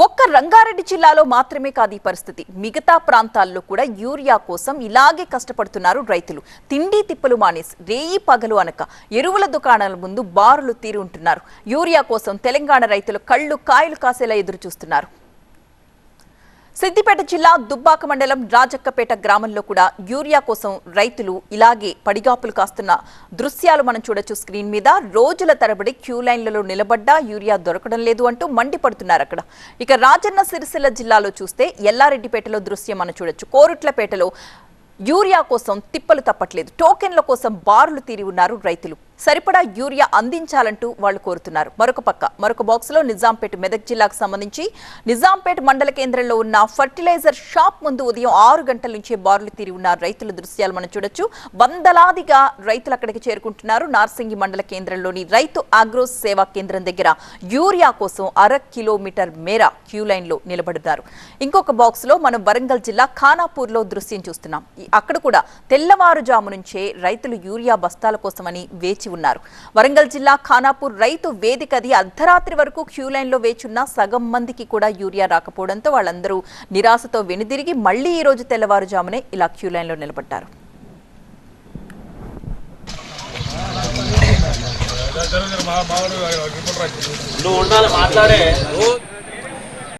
ఒక్క రంగారెడ్డి జిల్లాలో మాత్రమే కాదు ఈ పరిస్థితి. మిగతా ప్రాంతాల్లో కూడా యూరియా కోసం ఇలాగే కష్టపడుతున్నారు రైతులు. తిండి తిప్పలు మానేసి రేయి పగలు అనక ఎరువుల దుకాణాల ముందు బారులు తీరి ఉంటున్నారు. యూరియా కోసం తెలంగాణ రైతులు కళ్ళు కాయలు కాసేలా ఎదురు చూస్తున్నారు. సిద్దిపేట జిల్లా దుబ్బాక మండలం రాజక్కపేట గ్రామంలో కూడా యూరియా కోసం రైతులు ఇలాగే పడిగాపులు కాస్తున్న దృశ్యాలు మనం చూడొచ్చు స్క్రీన్ మీద. రోజుల తరబడి క్యూ లైన్లలో నిలబడ్డా యూరియా దొరకడం లేదు అంటూ మండిపడుతున్నారు అక్కడ. ఇక రాజన్న సిరిసిల్ల జిల్లాలో చూస్తే ఎల్లారెడ్డిపేటలో దృశ్యం మనం చూడొచ్చు. కోరుట్లపేటలో యూరియా కోసం తిప్పలు తప్పట్లేదు. టోకెన్ల కోసం బారులు తీరి ఉన్నారు రైతులు. సరిపడా యూరియా అందించాలంటూ వాళ్ళు కోరుతున్నారు. మరొక బాక్స్ లో నిజాంపేట మెదక్ జిల్లాకు సంబంధించి నిజాంపేట మండల కేంద్రంలో ఉన్న ఫర్టిలైజర్ షాప్ ముందు ఉదయం 6 గంటల నుంచే బారులు తీరి ఉన్న రైతుల దృశ్యాలు మనం చూడొచ్చు. వందలాదిగా రైతులు అక్కడికి చేరుకుంటున్నారు. నార్సింగి మండల కేంద్రంలోని రైతు ఆగ్రో సేవా కేంద్రం దగ్గర యూరియా కోసం 1/2 కిలోమీటర్ మేర క్యూ లైన్ లో నిలబడుతున్నారు. ఇంకొక బాక్స్ లో మనం వరంగల్ జిల్లా ఖానాపూర్ లో దృశ్యం చూస్తున్నాం. అక్కడ కూడా తెల్లవారుజాము నుంచే రైతులు యూరియా బస్తాల కోసమని వేచి ఉన్నారు. వరంగల్ జిల్లా ఖానాపూర్ రైతు వేదికది అర్ధరాత్రి వరకు క్యూ లైన్ లో వేచున్న సగం మందికి కూడా యూరియా రాకపోవడంతో వాళ్ళందరూ నిరాశతో వెనుదిరిగి మళ్లీ ఈ రోజు తెల్లవారుజామునే ఇలా క్యూ లైన్ లో నిలబడ్డారు. నువ్వు ఉండాలి మాట్లాడే